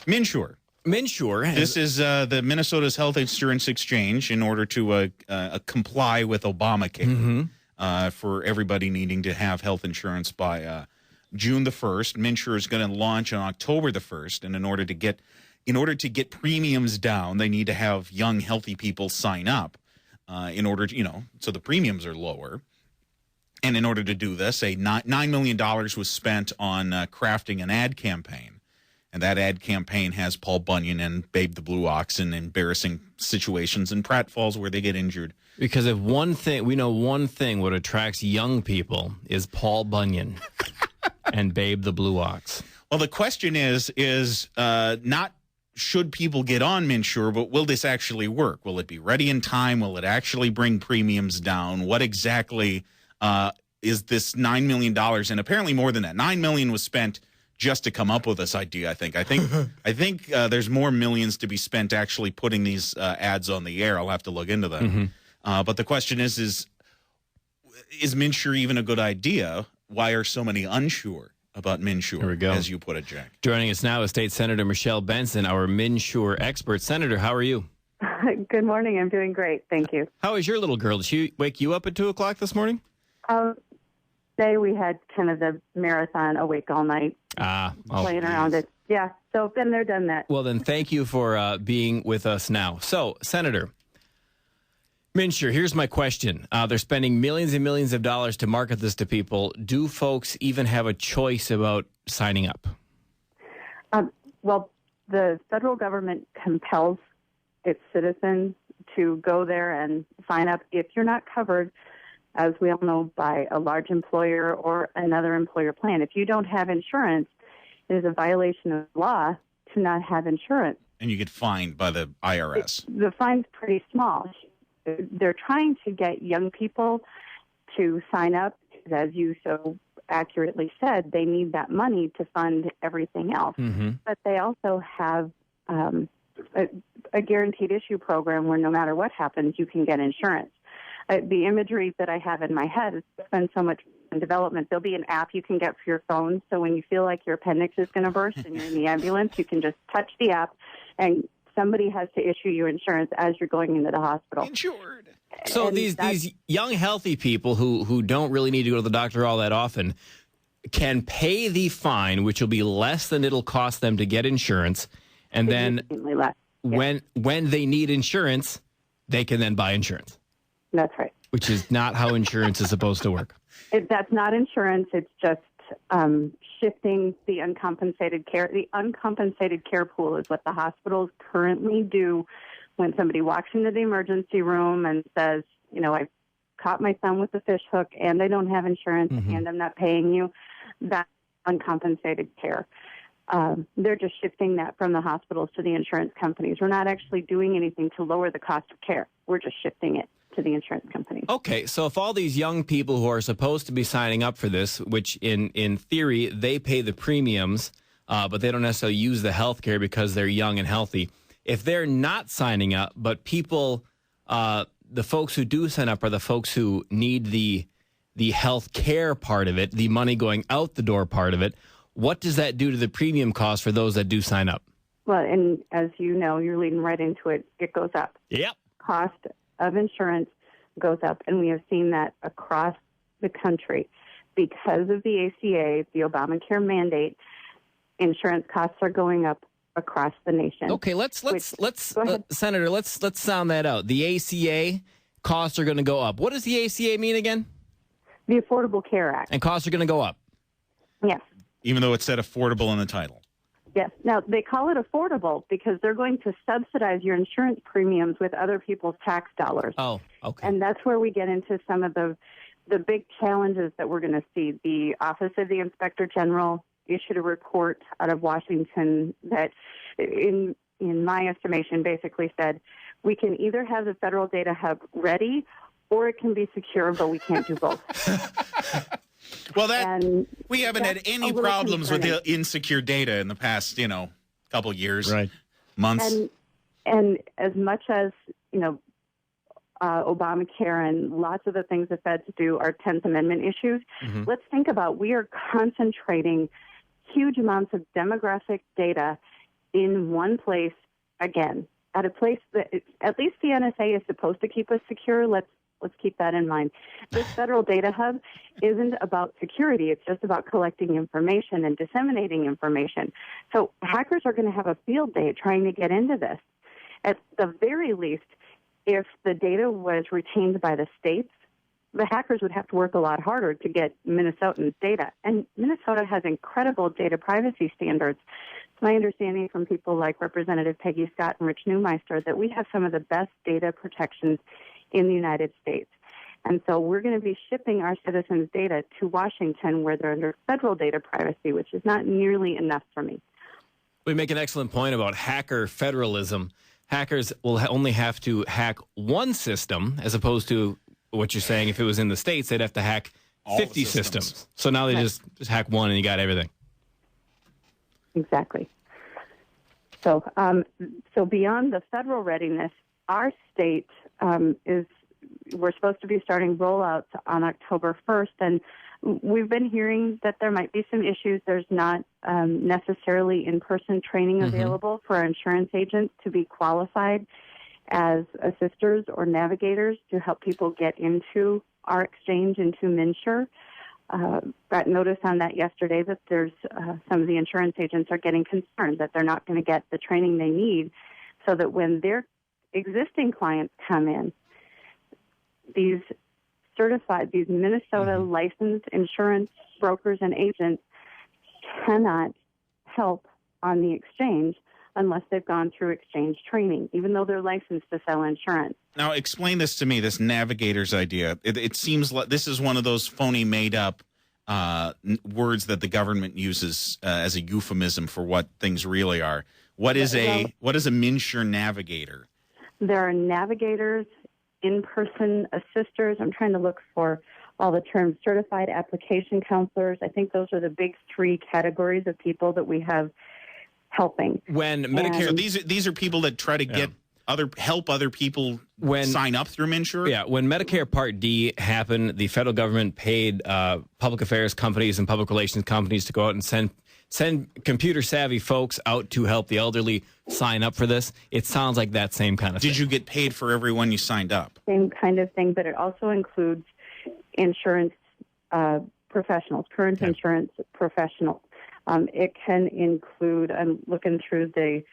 MNSure. MNSure. This is the Minnesota's health insurance exchange in order to comply with Obamacare for everybody needing to have health insurance by June the 1st. MNSure is going to launch on October the 1st, and in order to get premiums down, they need to have young, healthy people sign up in order to, so the premiums are lower. And in order to do this, $9 million was spent on crafting an ad campaign. And that ad campaign has Paul Bunyan and Babe the Blue Ox in embarrassing situations in Pratt Falls where they get injured. Because if we know one thing what attracts young people is Paul Bunyan and Babe the Blue Ox. Well, the question is not should people get on MNSure, but will this actually work? Will it be ready in time? Will it actually bring premiums down? What exactly is this $9 million? And apparently more than that. $9 million was spent just to come up with this idea, I think. I think there's more millions to be spent actually putting these ads on the air. I'll have to look into that. But the question is MNSure even a good idea? Why are so many unsure about MNSure, Here we go. as you put it, Jack? Joining us now is State Senator Michelle Benson, our MNSure expert. Senator, how are you? Good morning. I'm doing great. Thank you. How is your little girl? Did she wake you up at 2 o'clock this morning? Today we had kind of the marathon awake all night playing around it. Yeah, so been there, done that. Well, then thank you for being with us now. So, Senator, MNSure, here's my question. They're spending millions and millions of dollars to market this to people. Do folks even have a choice about signing up? Well, the federal government compels its citizens to go there and sign up if you're not covered, as we all know, by a large employer or another employer plan. If you don't have insurance, it is a violation of law to not have insurance. And you get fined by the IRS. The fine's pretty small. They're trying to get young people to sign up, because as you so accurately said, they need that money to fund everything else. But they also have a guaranteed issue program where no matter what happens, you can get insurance. The imagery that I have in my head is spend so much in development. There'll be an app you can get for your phone, so when you feel like your appendix is going to burst and you're in the ambulance, you can just touch the app, and somebody has to issue you insurance as you're going into the hospital. Insured. So and these young, healthy people who don't really need to go to the doctor all that often can pay the fine, which will be less than it'll cost them to get insurance, and then less. when they need insurance, they can then buy insurance. That's right. Which is not how insurance is supposed to work. That's not insurance. It's just shifting the uncompensated care. The uncompensated care pool is what the hospitals currently do when somebody walks into the emergency room and says, I caught my son with a fish hook and I don't have insurance and I'm not paying you. That's uncompensated care. They're just shifting that from the hospitals to the insurance companies. We're not actually doing anything to lower the cost of care. We're just shifting it to the insurance companies. Okay, so if all these young people who are supposed to be signing up for this, which in theory they pay the premiums, but they don't necessarily use the health care because they're young and healthy, if they're not signing up, but people, the folks who do sign up are the folks who need the health care part of it, the money going out the door part of it, what does that do to the premium cost for those that do sign up? Well, and as you know, you're leading right into it. It goes up. Yep. Cost of insurance goes up, and we have seen that across the country. Because of the ACA, the Obamacare mandate, insurance costs are going up across the nation. Okay, let's Senator, let's sound that out. The ACA costs are going to go up. What does the ACA mean again? The Affordable Care Act. And costs are going to go up. Yes. Even though it said affordable in the title. Yes. Now, they call it affordable because they're going to subsidize your insurance premiums with other people's tax dollars. Oh, okay. And that's where we get into some of the big challenges that we're going to see. The Office of the Inspector General issued a report out of Washington that, in my estimation, basically said, we can either have the federal data hub ready or it can be secure, but we can't do both. Well, we haven't had any problems with the insecure data in the past, couple years, right? Months. And as much as Obamacare and lots of the things the feds do are 10th Amendment issues, let's think about we are concentrating huge amounts of demographic data in one place again, at a place that at least the NSA is supposed to keep us secure. Let's keep that in mind. This federal data hub isn't about security. It's just about collecting information and disseminating information. So hackers are going to have a field day trying to get into this. At the very least, if the data was retained by the states, the hackers would have to work a lot harder to get Minnesotans' data. And Minnesota has incredible data privacy standards. It's my understanding from people like Representative Peggy Scott and Rich Neumeister that we have some of the best data protections in the United States. And so we're going to be shipping our citizens' data to Washington where they're under federal data privacy, which is not nearly enough for me. We make an excellent point about hacker federalism. Hackers will only have to hack one system as opposed to what you're saying. If it was in the States, they'd have to hack 50 systems. So now they just hack one and you got everything. Exactly. So beyond the federal readiness, our state we're supposed to be starting rollouts on October 1st, and we've been hearing that there might be some issues. There's not necessarily in-person training available for our insurance agents to be qualified as assisters or navigators to help people get into our exchange, into MNSure. Got notice on that yesterday that there's some of the insurance agents are getting concerned that they're not going to get the training they need so that when their existing clients come in, these Minnesota licensed insurance brokers and agents cannot help on the exchange unless they've gone through exchange training, even though they're licensed to sell insurance. Now, explain this to me, this navigator's idea. It seems like this is one of those phony, made-up words that the government uses as a euphemism for what things really are. What is a MNSure navigator? There are navigators, in-person assisters. I'm trying to look for all the terms. Certified application counselors. I think those are the big three categories of people that we have helping. When Medicare, so these are people that try to get help other people sign up through MNSure? Yeah, when Medicare Part D happened, the federal government paid public affairs companies and public relations companies to go out and send computer-savvy folks out to help the elderly sign up for this. It sounds like that same kind of thing. Did you get paid for everyone you signed up? Same kind of thing, but it also includes insurance professionals, current insurance professionals. It can include, I'm looking through the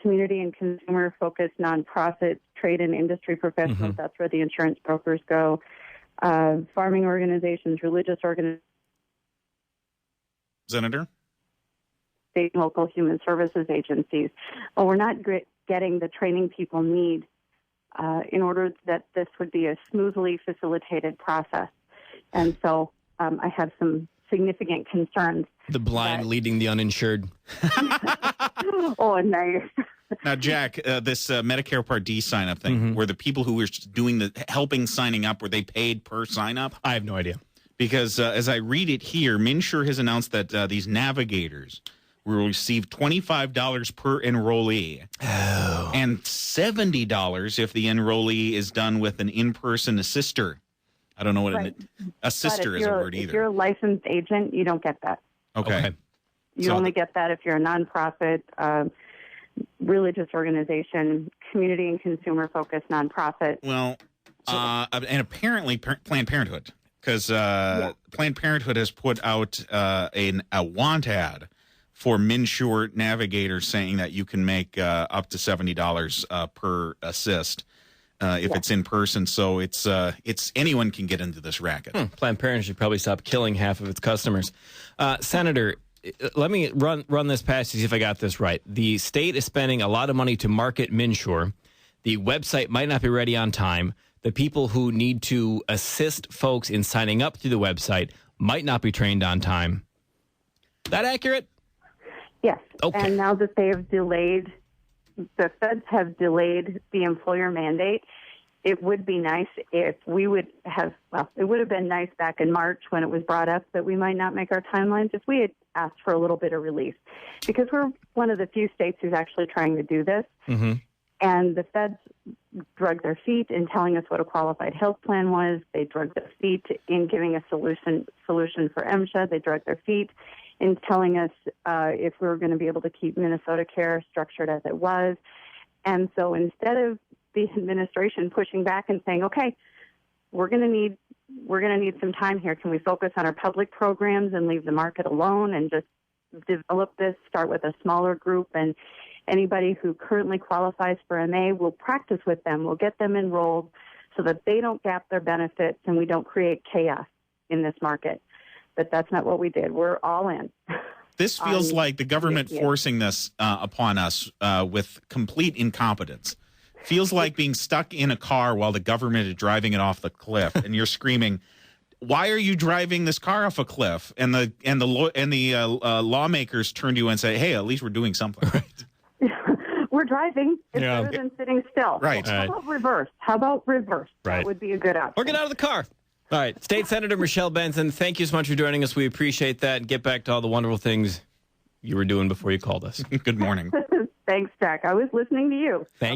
community and consumer-focused nonprofit trade and industry professionals. That's where the insurance brokers go. Farming organizations, religious organizations. Senator? State and local human services agencies. Well, we're not getting the training people need in order that this would be a smoothly facilitated process. And so I have some significant concerns. The blind leading the uninsured. Oh, nice. Now, Jack, this Medicare Part D sign-up thing, were the people who were doing the helping signing up, were they paid per sign-up? I have no idea. Because as I read it here, MNSure has announced that these navigators will receive $25 per enrollee and $70 if the enrollee is done with an in-person assister. I don't know what assister is a word either. If you're a licensed agent, you don't get that. Okay. You only get that if you're a nonprofit, religious organization, community and consumer-focused nonprofit. Well, and apparently Planned Parenthood, because Planned Parenthood has put out a want ad for MNSure navigators saying that you can make up to $70 per assist if it's in person. So it's anyone can get into this racket. Planned Parenthood should probably stop killing half of its customers. Senator, let me run this past you, see if I got this right. The state is spending a lot of money to market MNSure. The website might not be ready on time. The people who need to assist folks in signing up through the website might not be trained on time. That accurate? Yes. Okay. And now that they have delayed, the feds have delayed the employer mandate, it would be nice if we would have, it would have been nice back in March when it was brought up that we might not make our timelines if we had asked for a little bit of relief. Because we're one of the few states who's actually trying to do this. And the feds drug their feet in telling us what a qualified health plan was. They drug their feet in giving a solution for MNSure. They drug their feet in telling us if we were going to be able to keep Minnesota Care structured as it was. And so instead of the administration pushing back and saying, okay, we're going to need some time here. Can we focus on our public programs and leave the market alone and just develop this, start with a smaller group, and anybody who currently qualifies for MA, we'll practice with them. We'll get them enrolled so that they don't gap their benefits and we don't create chaos in this market. But that's not what we did. We're all in. This feels like the government forcing this upon us with complete incompetence. Feels like being stuck in a car while the government is driving it off the cliff, and you're screaming, "Why are you driving this car off a cliff?" And the lawmakers turn to you and say, "Hey, at least we're doing something." Right. We're driving. It's better than sitting still. Right. How about reverse? Right. That would be a good option. Or get out of the car. All right. State Senator Michelle Benson, thank you so much for joining us. We appreciate that. Get back to all the wonderful things you were doing before you called us. Good morning. Thanks, Jack. I was listening to you. Thank